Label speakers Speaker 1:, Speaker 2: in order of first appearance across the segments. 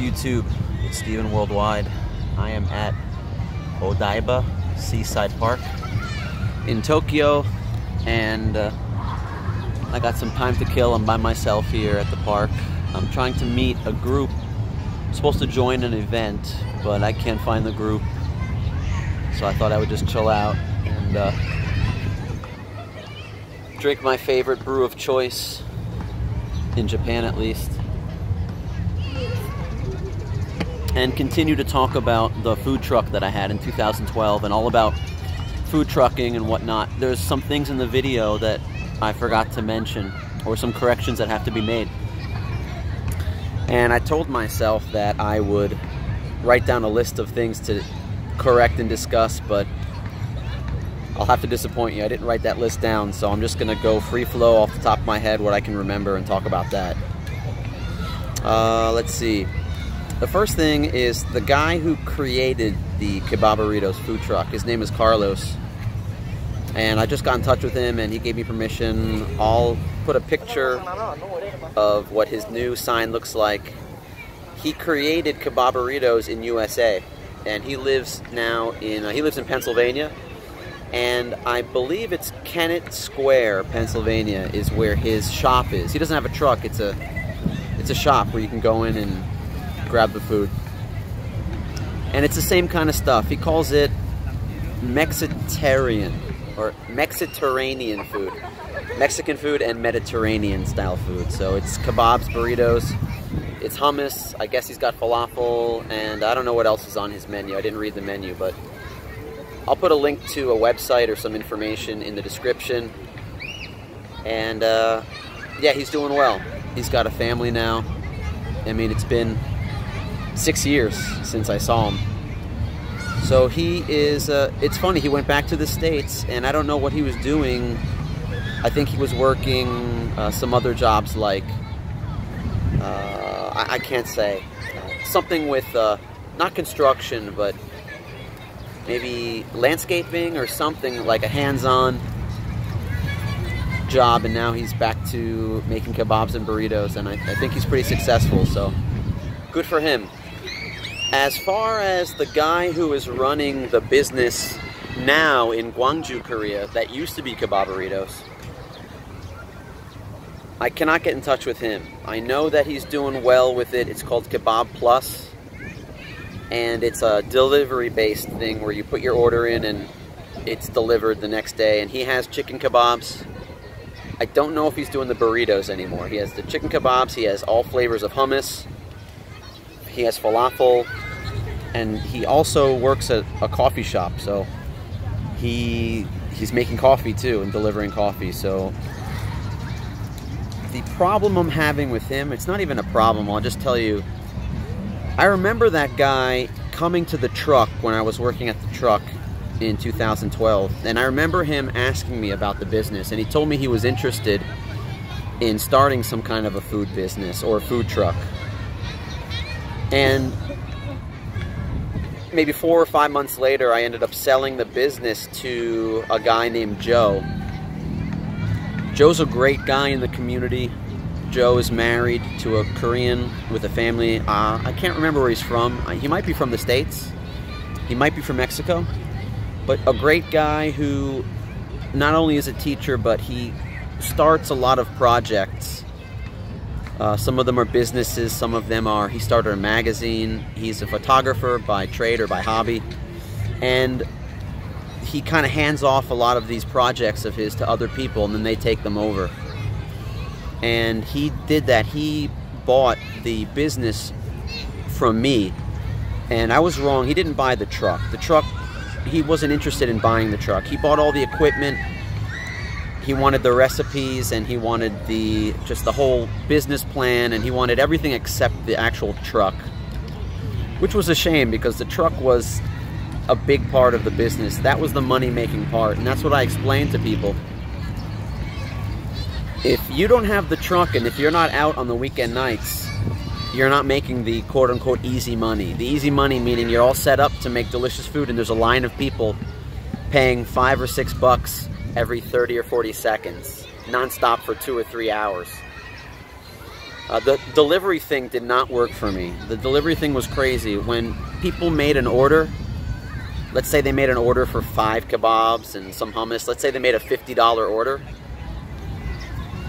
Speaker 1: YouTube? It's StephenWorldwide. I am at Odaiba Seaside Park in Tokyo, and I got some time to kill. I'm by myself here at the park. I'm trying to meet a group. I'm supposed to join an event, but I can't find the group, so I thought I would just chill out and drink my favorite brew of choice, in Japan at least, and continue to talk about the food truck that I had in 2012 and all about food trucking and whatnot. There's some things in the video that I forgot to mention, or some corrections that have to be made. And I told myself that I would write down a list of things to correct and discuss, but I'll have to disappoint you. I didn't write that list down, so I'm just gonna go free flow off the top of my head what I can remember and talk about that. Let's see. The first thing is the guy who created the Kebab Burritos food truck. His name is Carlos, and I just got in touch with him and he gave me permission. I'll put a picture of what his new sign looks like. He created Kebab Burritos in USA, and he lives now in he lives in Pennsylvania, and I believe it's Kennett Square, Pennsylvania, is where his shop is. He doesn't have a truck. It's a shop where you can go in and grab the food, and it's the same kind of stuff. He calls it Mexitarian or Mexiterranean food. Mexican food and Mediterranean style food. So it's kebabs, burritos, it's hummus, I guess he's got falafel, and I don't know what else is on his menu. I didn't read the menu, but I'll put a link to a website or some information in the description. And yeah, he's doing well. He's got a family now. I mean, it's been 6 years since I saw him. So he is, it's funny, he went back to the States, and I don't know what he was doing. I think he was working some other jobs, like, I can't say, something with, not construction, but maybe landscaping or something, like a hands-on job, and now he's back to making kebabs and burritos, and I think he's pretty successful, so good for him. As far as the guy who is running the business now in Gwangju, Korea, that used to be Kebab Burritos, I cannot get in touch with him. I know that he's doing well with it. It's called Kebab Plus, and it's a delivery-based thing where you put your order in and it's delivered the next day, and he has chicken kebabs. I don't know if he's doing the burritos anymore. He has the chicken kebabs, he has all flavors of hummus, he has falafel, and he also works at a coffee shop, so he's making coffee too and delivering coffee. So the problem I'm having with him, it's not even a problem, I'll just tell you. I remember that guy coming to the truck when I was working at the truck in 2012, and I remember him asking me about the business, and he told me he was interested in starting some kind of a food business or a food truck. And maybe 4 or 5 months later, I ended up selling the business to a guy named Joe. Joe's a great guy in the community. Joe is married to a Korean with a family. I can't remember where he's from. He might be from the States. He might be from Mexico. But a great guy who not only is a teacher, but he starts a lot of projects. Some of them are businesses, some of them are, he started a magazine. He's a photographer by trade or by hobby. And he kind of hands off a lot of these projects of his to other people, and then they take them over. And he did that. He bought the business from me, and I was wrong. He didn't buy the truck. The truck, he wasn't interested in buying the truck. He bought all the equipment. He wanted the recipes, and he wanted just the whole business plan, and he wanted everything except the actual truck, which was a shame because the truck was a big part of the business. That was the money-making part, and that's what I explained to people. If you don't have the truck, and if you're not out on the weekend nights, you're not making the quote-unquote easy money. The easy money meaning you're all set up to make delicious food, and there's a line of people paying $5 or $6 every 30 or 40 seconds, non-stop for 2 or 3 hours. The delivery thing did not work for me. The delivery thing was crazy. When people made an order, let's say they made an order for 5 kebabs and some hummus. Let's say they made a $50 order.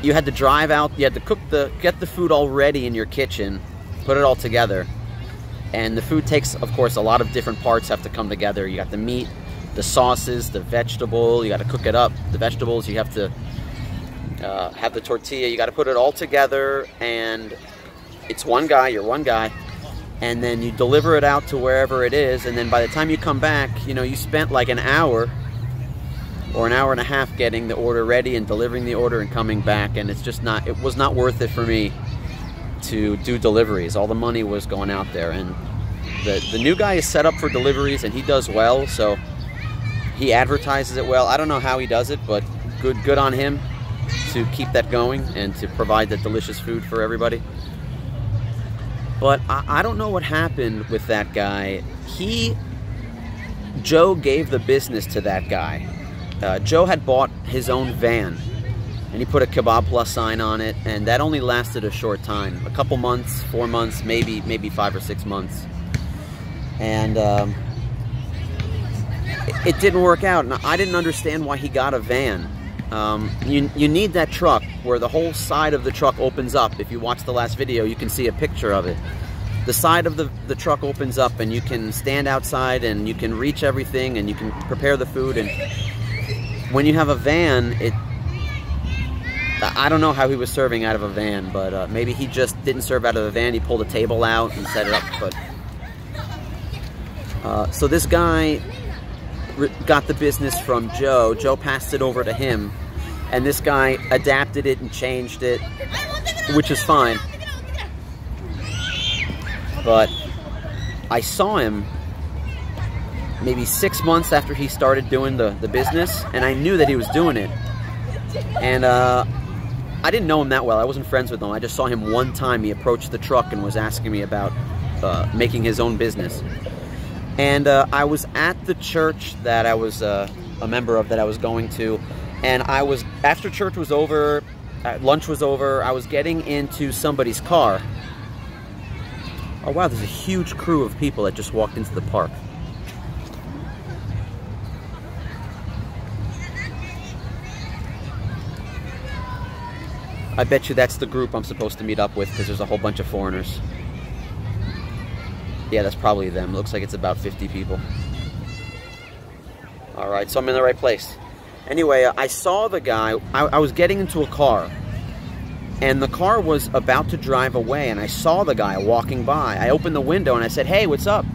Speaker 1: You had to drive out, you had to get the food all ready in your kitchen, put it all together. And the food takes, of course, a lot of different parts have to come together. You got the meat, the sauces, the vegetable, you got to cook it up. The vegetables, you have to have the tortilla, you got to put it all together, and it's one guy, you're one guy, and then you deliver it out to wherever it is, and then by the time you come back, you know, you spent like an hour or an hour and a half getting the order ready and delivering the order and coming back, and it's just not, it was not worth it for me to do deliveries. All the money was going out there, and the new guy is set up for deliveries, and he does well, so he advertises it well. I don't know how he does it, but good on him to keep that going and to provide that delicious food for everybody. But I don't know what happened with that guy. Joe gave the business to that guy. Joe had bought his own van, and he put a Kebab Plus sign on it, and that only lasted a short time, a couple months, 4 months, maybe 5 or 6 months, and it didn't work out. And I didn't understand why he got a van. You need that truck where the whole side of the truck opens up. If you watch the last video, you can see a picture of it. The side of the truck opens up, and you can stand outside and you can reach everything and you can prepare the food. And when you have a van, I don't know how he was serving out of a van, but maybe he just didn't serve out of a van. He pulled a table out and set it up. But so this guy got the business from Joe. Joe passed it over to him, and this guy adapted it and changed it, which is fine. But I saw him maybe 6 months after he started doing the business, and I knew that he was doing it. And I didn't know him that well. I wasn't friends with him. I just saw him one time. He approached the truck and was asking me about making his own business. And I was at the church that I was a member of, that I was going to, and after church was over, lunch was over, I was getting into somebody's car. Oh wow, there's a huge crew of people that just walked into the park. I bet you that's the group I'm supposed to meet up with, because there's a whole bunch of foreigners. Yeah, that's probably them. Looks like it's about 50 people. Alright, so I'm in the right place. Anyway, I saw the guy. I was getting into a car, and the car was about to drive away, and I saw the guy walking by. I opened the window and I said, "Hey, what's up?"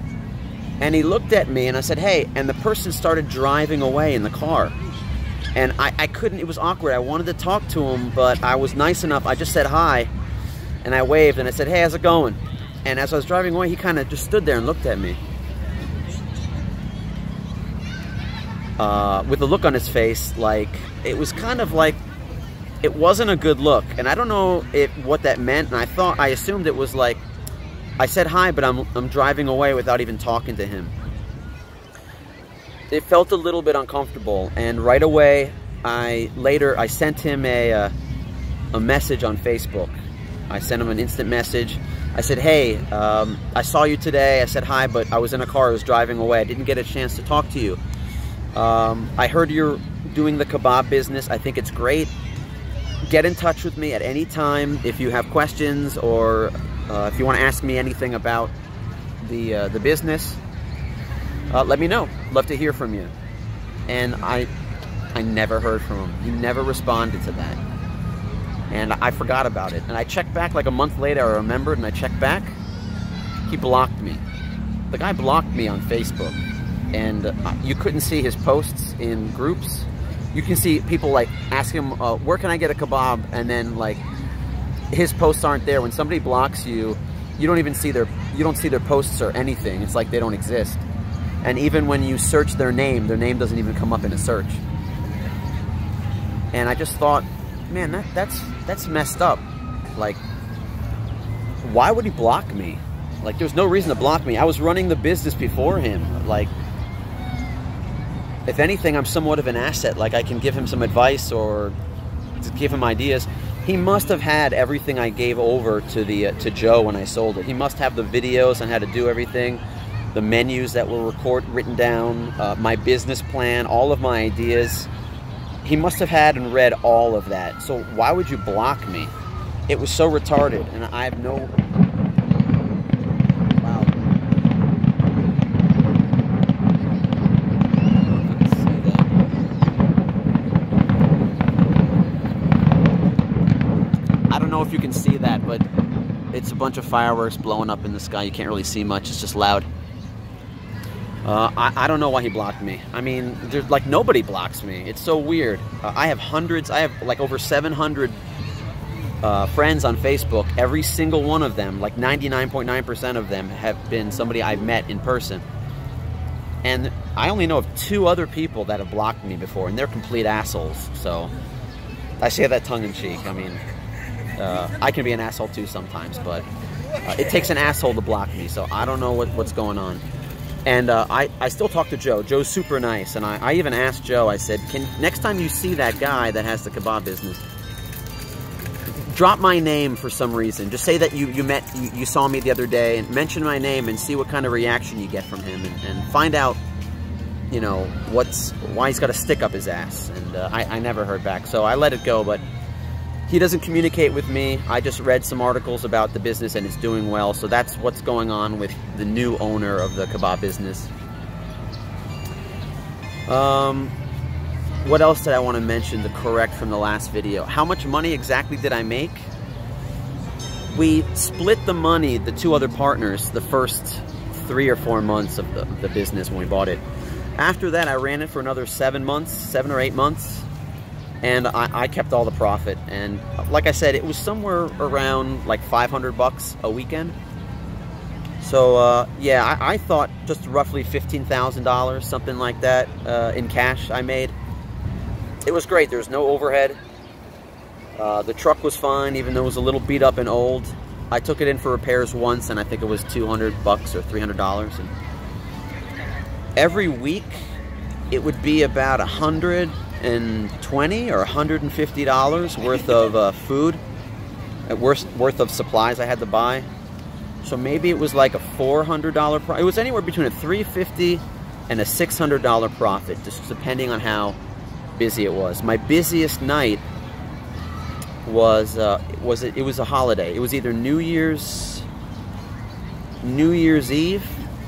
Speaker 1: And he looked at me and I said, "Hey," and the person started driving away in the car. And I couldn't, it was awkward. I wanted to talk to him, but I was nice enough. I just said hi, and I waved, and I said, "Hey, how's it going?" And as I was driving away, he kind of just stood there and looked at me. With a look on his face, like, it was kind of like, it wasn't a good look. And I don't know what that meant, and I assumed it was like, I said hi, but I'm driving away without even talking to him. It felt a little bit uncomfortable, and right away, I sent him a message on Facebook. I sent him an instant message. I said, "Hey, I saw you today." I said hi, but I was in a car. I was driving away. I didn't get a chance to talk to you. I heard you're doing the kebab business. I think it's great. Get in touch with me at any time if you have questions, or if you want to ask me anything about the business. Let me know. Love to hear from you. And I never heard from him. He never responded to that. And I forgot about it. And I checked back like a month later. I remembered, and I checked back. He blocked me. The guy blocked me on Facebook. And you couldn't see his posts in groups. You can see people like ask him, "Where can I get a kebab?" And then like his posts aren't there. When somebody blocks you, you don't even see you don't see their posts or anything. It's like they don't exist. And even when you search their name doesn't even come up in a search. And I just thought, man, that's messed up. Like, why would he block me? Like, there's no reason to block me. I was running the business before him. Like, if anything, I'm somewhat of an asset. Like, I can give him some advice or give him ideas. He must have had everything I gave over to Joe when I sold it. He must have the videos on how to do everything, the menus that were written down, my business plan, all of my ideas. He must have had and read all of that. So why would you block me? It was so retarded, and I have no... Wow. I don't know if you can see that, but it's a bunch of fireworks blowing up in the sky. You can't really see much. It's just loud. I don't know why he blocked me. I mean, there's like nobody blocks me. It's so weird. I have hundreds. I have like over 700 friends on Facebook. Every single one of them, like 99.9% of them, have been somebody I've met in person. And I only know of 2 other people that have blocked me before, and they're complete assholes. So I say that tongue-in-cheek. I mean, I can be an asshole too sometimes, but it takes an asshole to block me. So I don't know what's going on. And I still talk to Joe. Joe's super nice, and I even asked Joe, I said, next time you see that guy that has the kebab business, drop my name for some reason. Just say that you saw me the other day, and mention my name and see what kind of reaction you get from him, and find out, you know, why he's got a stick up his ass. And I never heard back, so I let it go, but he doesn't communicate with me. I just read some articles about the business and it's doing well. So that's what's going on with the new owner of the kebab business. What else did I want to mention to correct from the last video? How much money exactly did I make? We split the money, the 2 other partners, the first 3 or 4 months of the business when we bought it. After that, I ran it for another 7 or 8 months. And I kept all the profit, and like I said, it was somewhere around like $500 a weekend. So yeah, I thought just roughly $15,000, something like that, in cash I made. It was great. There was no overhead. The truck was fine, even though it was a little beat up and old. I took it in for repairs once, and I think it was $200 or $300. And every week, it would be about $120 or $150 worth of food, worth of supplies I had to buy. So maybe it was like a $400 profit. It was anywhere between a $350 and a $600 profit, just depending on how busy it was. My busiest night was it was a holiday. It was either New Year's Eve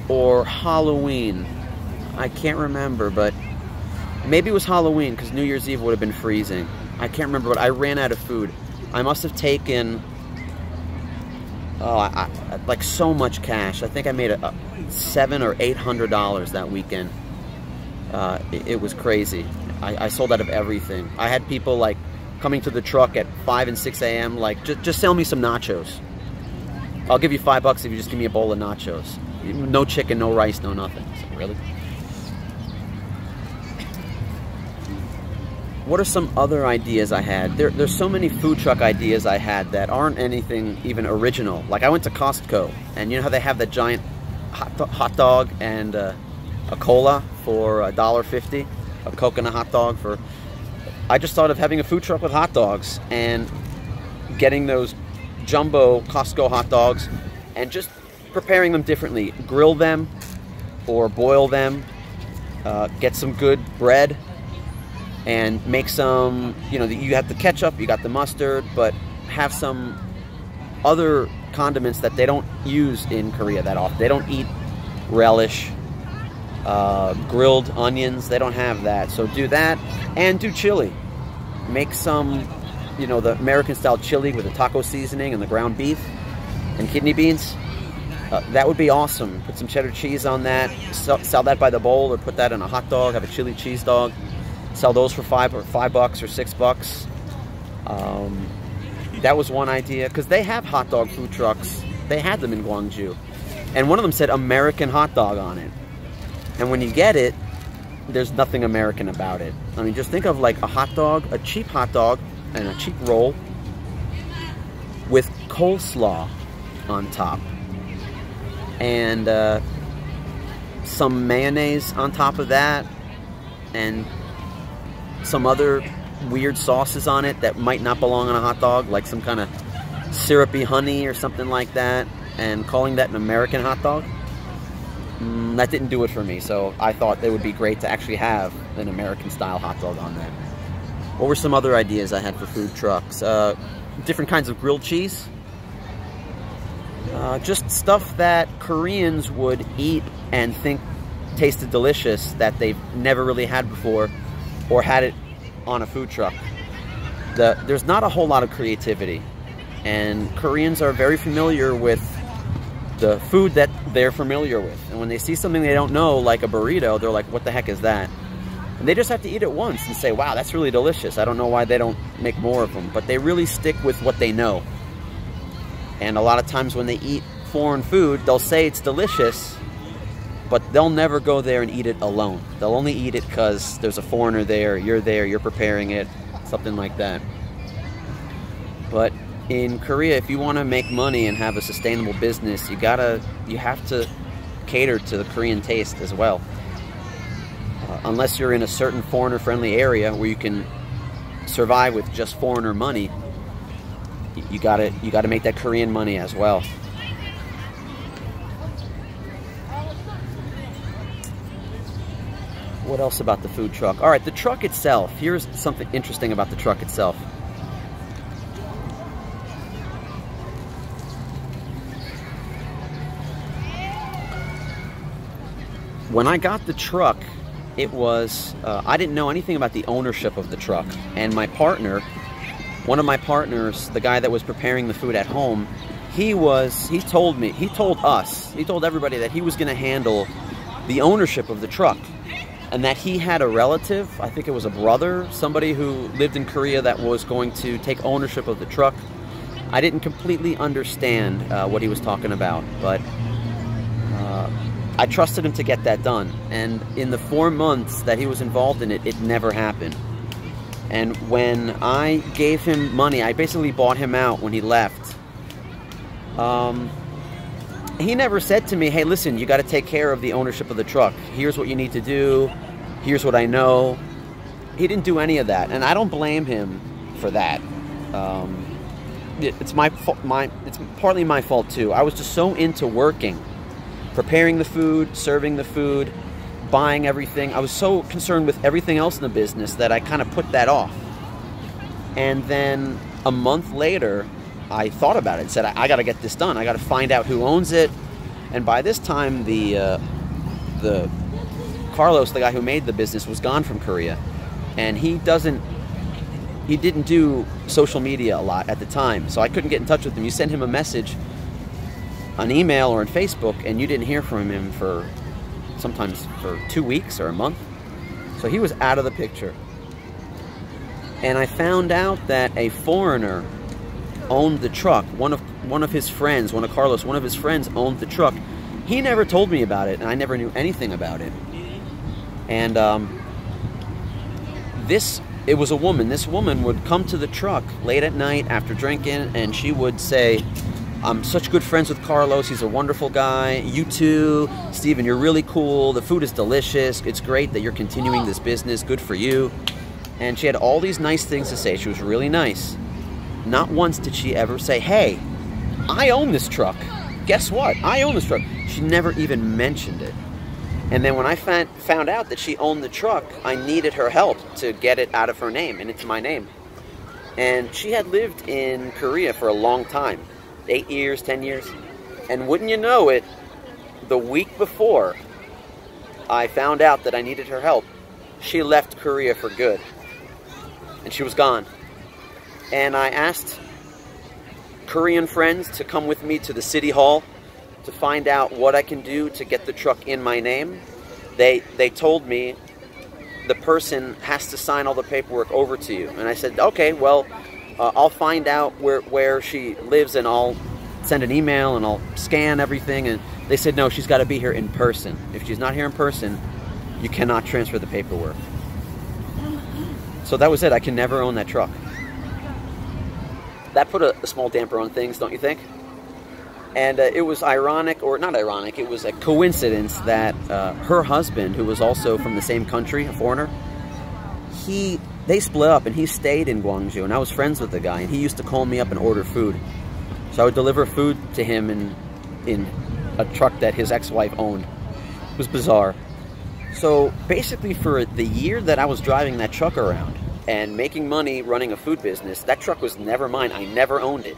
Speaker 1: or Halloween. I can't remember, but maybe it was Halloween, because New Year's Eve would have been freezing. I can't remember, but I ran out of food. I must have taken, like so much cash. I think I made $700 or $800 that weekend. It was crazy. I sold out of everything. I had people like coming to the truck at 5 and 6 a.m. like, just sell me some nachos. I'll give you $5 if you just give me a bowl of nachos. No chicken, no rice, no nothing. So, really? What are some other ideas I had? There's so many food truck ideas I had that aren't anything even original. Like I went to Costco, and you know how they have that giant hot dog and a cola for $1.50? A coconut hot dog for... I just thought of having a food truck with hot dogs and getting those jumbo Costco hot dogs and just preparing them differently. Grill them or boil them, get some good bread, and make some, you know, you have the ketchup, you got the mustard, but have some other condiments that they don't use in Korea that often. They don't eat relish, grilled onions, they don't have that. So do that, and do chili. Make some, you know, the American style chili with the taco seasoning and the ground beef and kidney beans. That would be awesome. Put some cheddar cheese on that, sell that by the bowl, or put that in a hot dog, have a chili cheese dog. Sell those for $5 or $6. That was one idea, because they have hot dog food trucks. They had them in Gwangju, and one of them said American hot dog on it. And when you get it, there's nothing American about it. I mean, just think of like a hot dog, a cheap hot dog, and a cheap roll with coleslaw on top, and some mayonnaise on top of that, and some other weird sauces on it that might not belong on a hot dog, like some kind of syrupy honey or something like that, and calling that an American hot dog. That didn't do it for me, so I thought it would be great to actually have an American-style hot dog on there. What were some other ideas I had for food trucks? Different kinds of grilled cheese. Just stuff that Koreans would eat and think tasted delicious that they've never really had before or had it on a food truck. There's not a whole lot of creativity, and Koreans are very familiar with the food that they're familiar with. And when they see something they don't know, like a burrito, they're like, what the heck is that? And they just have to eat it once and say, wow, that's really delicious. I don't know why they don't make more of them. But they really stick with what they know. And a lot of times when they eat foreign food, they'll say it's delicious, but they'll never go there and eat it alone. They'll only eat it because there's a foreigner there, you're preparing it, something like that. But in Korea, if you want to make money and have a sustainable business, you have to cater to the Korean taste as well. Unless you're in a certain foreigner-friendly area where you can survive with just foreigner money, you gotta make that Korean money as well. What else about the food truck? All right, the truck itself. Here's something interesting about the truck itself. When I got the truck, it was, I didn't know anything about the ownership of the truck. And my partner, one of my partners, the guy that was preparing the food at home, he told everybody that he was going to handle the ownership of the truck. And that he had a relative, I think it was a brother, somebody who lived in Korea that was going to take ownership of the truck. I didn't completely understand what he was talking about, but I trusted him to get that done. And in the 4 months that he was involved in it, it never happened. And when I gave him money, I basically bought him out when he left. He never said to me, hey, listen, you got to take care of the ownership of the truck. Here's what you need to do. Here's what I know. He didn't do any of that, and I don't blame him for that. It's partly my fault too. I was just so into working, preparing the food, serving the food, buying everything. I was so concerned with everything else in the business that I kind of put that off. And then a month later, I thought about it and said, I got to get this done. I got to find out who owns it. And by this time, the Carlos, the guy who made the business, was gone from Korea. And he didn't do social media a lot at the time, so I couldn't get in touch with him. You send him a message on email or on Facebook, and you didn't hear from him for sometimes for 2 weeks or a month. So he was out of the picture. And I found out that a foreigner owned the truck. One of his friends, one of his friends owned the truck. He never told me about it, and I never knew anything about it. And it was a woman. This woman would come to the truck late at night after drinking, and she would say, I'm such good friends with Carlos. He's a wonderful guy. You too. Stephen, you're really cool. The food is delicious. It's great that you're continuing this business. Good for you. And she had all these nice things to say. She was really nice. Not once did she ever say, hey, I own this truck. Guess what? I own this truck. She never even mentioned it. And then when I found out that she owned the truck, I needed her help to get it out of her name and into my name. And she had lived in Korea for a long time, 8 years, 10 years. And wouldn't you know it, the week before I found out that I needed her help, she left Korea for good. And she was gone. And I asked Korean friends to come with me to the city hall to find out what I can do to get the truck in my name. They told me the person has to sign all the paperwork over to you. And I said, okay, well, I'll find out where she lives, and I'll send an email and I'll scan everything. And they said, no, she's got to be here in person. If she's not here in person, you cannot transfer the paperwork. So that was it. I can never own that truck. That put a small damper on things, don't you think? And it was ironic, or not ironic, it was a coincidence that her husband, who was also from the same country, a foreigner, he they split up, and he stayed in Gwangju, and I was friends with the guy, and he used to call me up and order food. So I would deliver food to him in a truck that his ex-wife owned. It was bizarre. So basically, for the year that I was driving that truck around and making money running a food business, that truck was never mine. I never owned it.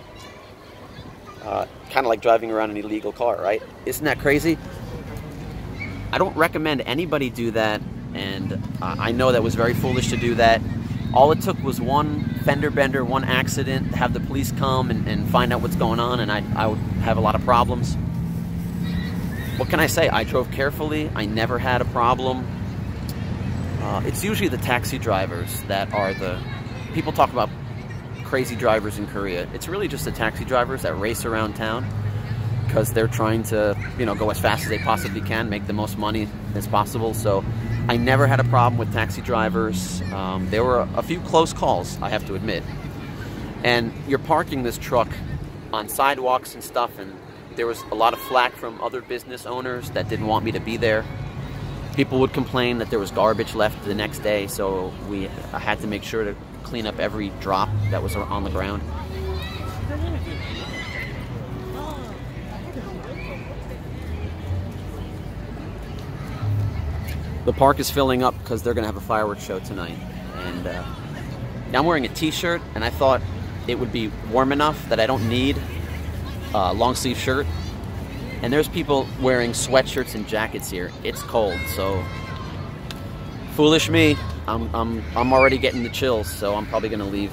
Speaker 1: Kind of like driving around an illegal car, right? Isn't that crazy? I don't recommend anybody do that, and I know that was very foolish to do that. All it took was one fender bender, one accident, to have the police come and find out what's going on, and I would have a lot of problems. What can I say? I drove carefully. I never had a problem. It's usually the taxi drivers that are the... People talk about crazy drivers in Korea. It's really just the taxi drivers that race around town because they're trying to, you know, go as fast as they possibly can, make the most money as possible. So I never had a problem with taxi drivers. There were a few close calls, I have to admit. And you're parking this truck on sidewalks and stuff, and there was a lot of flack from other business owners that didn't want me to be there. People would complain that there was garbage left the next day, so I had to make sure to clean up every drop that was on the ground. The park is filling up because they're going to have a fireworks show tonight. And I'm wearing a t-shirt, and I thought it would be warm enough that I don't need a long sleeve shirt. And there's people wearing sweatshirts and jackets here. It's cold, so foolish me. I'm already getting the chills, so I'm probably gonna leave.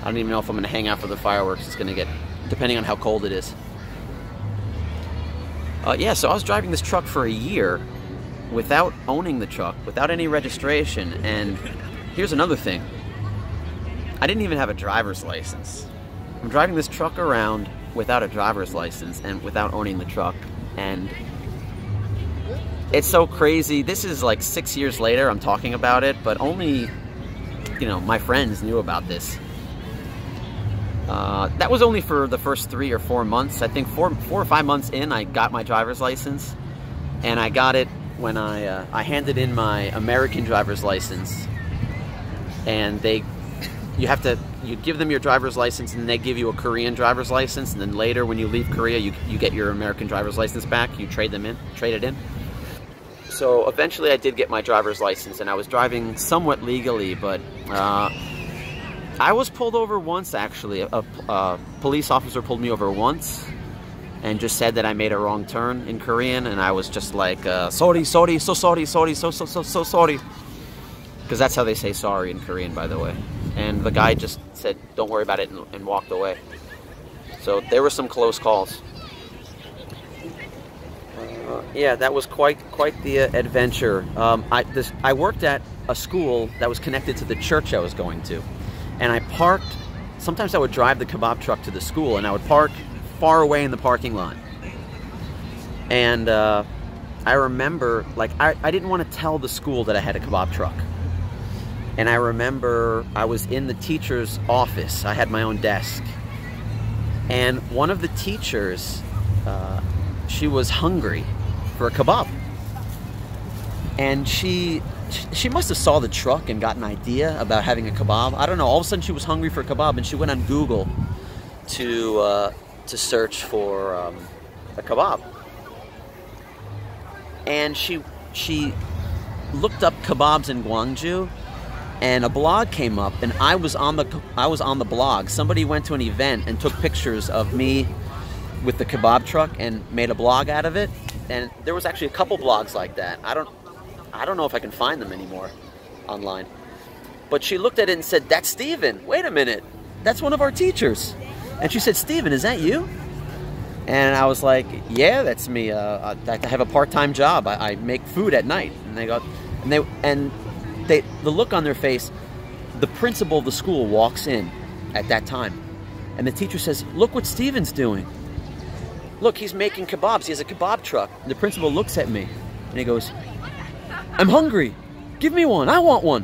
Speaker 1: I don't even know if I'm gonna hang out for the fireworks. It's gonna get, depending on how cold it is. Yeah, so I was driving this truck for a year without owning the truck, without any registration. And here's another thing. I didn't even have a driver's license. I'm driving this truck around without a driver's license and without owning the truck, and it's so crazy. This is like 6 years later I'm talking about it, but only, you know, my friends knew about this. That was only for the first 3 or 4 months. I think 4 or 5 months in, I got my driver's license, and I got it when I handed in my American driver's license, and you give them your driver's license, and they give you a Korean driver's license, and then later when you leave Korea, you get your American driver's license back. You trade it in. So eventually I did get my driver's license, and I was driving somewhat legally, but I was pulled over once, actually. A police officer pulled me over once and just said that I made a wrong turn in Korean, and I was just like, sorry, sorry, so sorry, sorry, so sorry. Because that's how they say sorry in Korean, by the way. And the guy just said, don't worry about it, and walked away. So there were some close calls. Yeah, that was quite the adventure. I worked at a school that was connected to the church I was going to. And I parked, sometimes I would drive the kebab truck to the school, and I would park far away in the parking lot. And I remember, like, I didn't want to tell the school that I had a kebab truck. And I remember I was in the teacher's office. I had my own desk. And one of the teachers, she was hungry for a kebab. And she must have saw the truck and got an idea about having a kebab. I don't know. All of a sudden she was hungry for a kebab, and she went on Google to search for a kebab. And she looked up kebabs in Gwangju, and a blog came up, and I was on the blog. Somebody went to an event and took pictures of me with the kebab truck and made a blog out of it. And there was actually a couple blogs like that. I don't know if I can find them anymore online. But she looked at it and said, "That's Stephen. Wait a minute. That's one of our teachers." And she said, "Stephen, is that you?" And I was like, "Yeah, that's me. I have a part-time job. I make food at night." And they go, the look on their face, the principal of the school walks in at that time, and the teacher says, "Look what Stephen's doing. Look, he's making kebabs. He has a kebab truck." And the principal looks at me, and he goes, "I'm hungry. Give me one. I want one."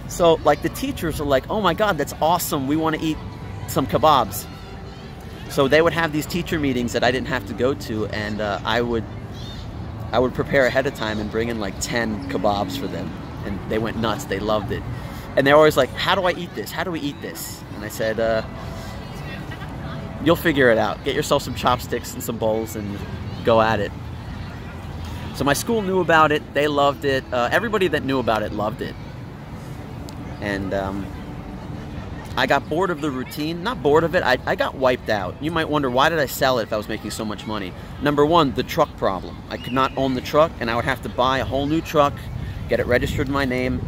Speaker 1: So, like, the teachers are like, "Oh my God, that's awesome. We want to eat some kebabs." So they would have these teacher meetings that I didn't have to go to, and I would prepare ahead of time and bring in like 10 kebabs for them. and they went nuts. They loved it. And they're always like, how do I eat this? How do we eat this? And I said, you'll figure it out. Get yourself some chopsticks and some bowls and go at it. So my school knew about it. They loved it. Everybody that knew about it loved it. And I got bored of the routine. Not bored of it. I got wiped out. You might wonder, why did I sell it if I was making so much money? Number one, the truck problem. I could not own the truck, and I would have to buy a whole new truck, get it registered in my name,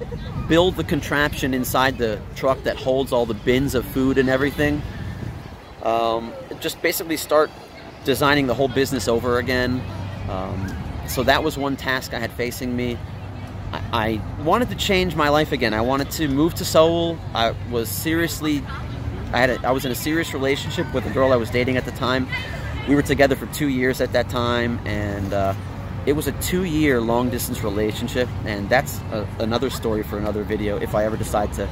Speaker 1: build the contraption inside the truck that holds all the bins of food and everything. Just basically start designing the whole business over again. So that was one task I had facing me. I wanted to change my life again. I wanted to move to Seoul. I was in a serious relationship with a girl I was dating at the time. We were together for 2 years at that time, and it was a 2-year long-distance relationship, and that's another story for another video if I ever decide to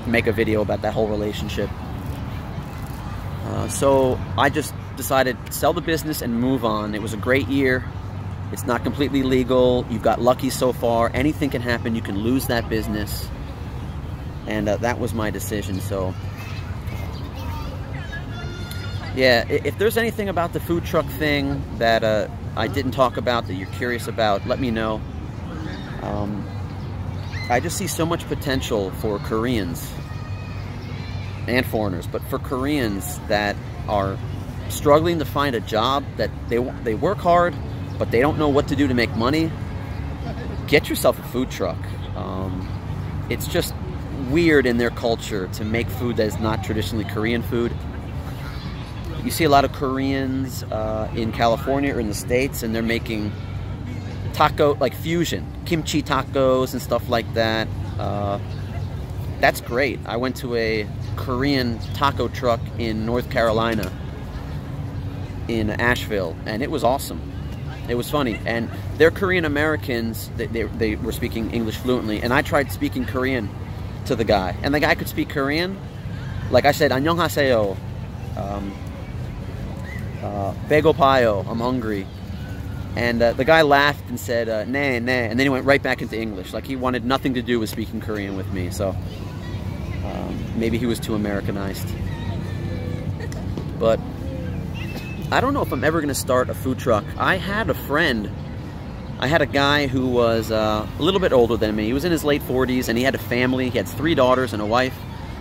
Speaker 1: make a video about that whole relationship. So I just decided to sell the business and move on. It was a great year. It's not completely legal. You've got lucky so far. Anything can happen. You can lose that business. And that was my decision. So, yeah, if there's anything about the food truck thing that I didn't talk about that you're curious about, let me know. I just see so much potential for Koreans and foreigners, but for Koreans that are struggling to find a job, that they work hard, but they don't know what to do to make money. Get yourself a food truck. It's just weird in their culture to make food that is not traditionally Korean food. You see a lot of Koreans in California or in the States, and they're making taco, like fusion, kimchi tacos and stuff like that. That's great. I went to a Korean taco truck in North Carolina, in Asheville, and it was awesome. It was funny, and they're Korean Americans. They were speaking English fluently, and I tried speaking Korean to the guy, and the guy could speak Korean. Like I said, 안녕하세요, 배고파요, I'm hungry, and the guy laughed and said 네, 네, and then he went right back into English, like he wanted nothing to do with speaking Korean with me. So maybe he was too Americanized, but I don't know if I'm ever going to start a food truck. I had a friend, I had a guy who was a little bit older than me. He was in his late 40s, and he had a family. He had 3 daughters and a wife,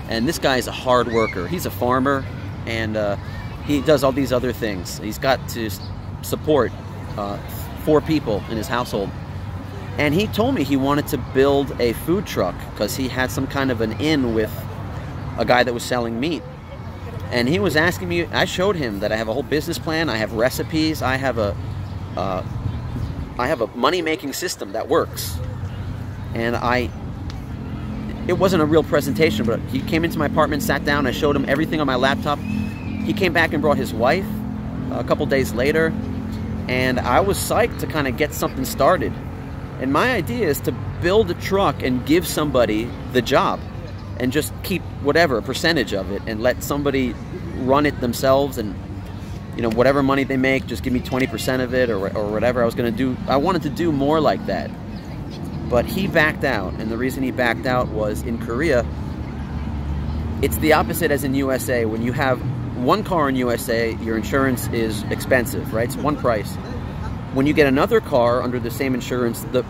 Speaker 1: and this guy is a hard worker. He's a farmer, and he does all these other things. He's got to support 4 people in his household. And he told me he wanted to build a food truck because he had some kind of an in with a guy that was selling meat. And he was asking me, I showed him that I have a whole business plan, I have recipes, I have a money-making system that works. And it wasn't a real presentation, but he came into my apartment, sat down, I showed him everything on my laptop. He came back and brought his wife a couple days later, and I was psyched to kind of get something started. And my idea is to build a truck and give somebody the job, and just keep whatever, a percentage of it, and let somebody run it themselves, and you know, whatever money they make, just give me 20% of it, or whatever I was going to do. I wanted to do more like that. But he backed out, and the reason he backed out was in Korea, it's the opposite as in USA. When you have one car in USA, your insurance is expensive, right? It's one price. When you get another car under the same insurance, the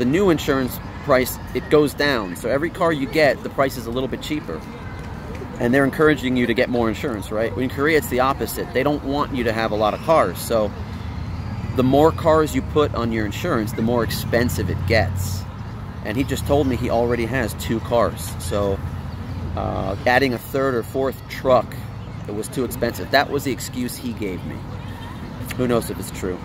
Speaker 1: new insurance price, it goes down. So every car you get, the price is a little bit cheaper. And they're encouraging you to get more insurance, right? In Korea, it's the opposite. They don't want you to have a lot of cars. So the more cars you put on your insurance, the more expensive it gets. And he just told me he already has 2 cars. So adding a 3rd or 4th truck, it was too expensive. That was the excuse he gave me. Who knows if it's true.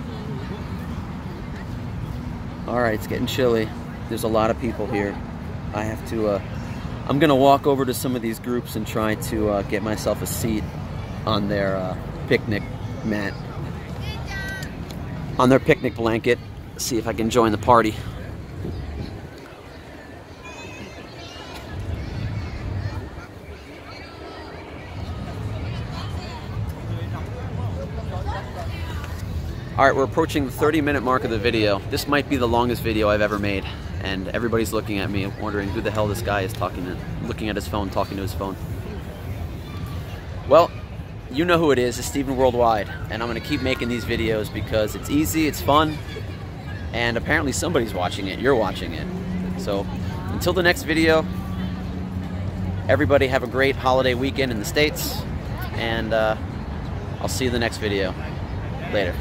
Speaker 1: All right, it's getting chilly. There's a lot of people here. I have to, I'm gonna walk over to some of these groups and try to get myself a seat on their picnic mat, on their picnic blanket, see if I can join the party. All right, we're approaching the 30-minute mark of the video. This might be the longest video I've ever made. and everybody's looking at me wondering who the hell this guy is looking at his phone, talking to his phone. Well, you know who it is. It's StephenWorldwide, and I'm going to keep making these videos because it's easy, it's fun, and apparently somebody's watching it. You're watching it. So until the next video, everybody have a great holiday weekend in the States, and I'll see you in the next video. Later.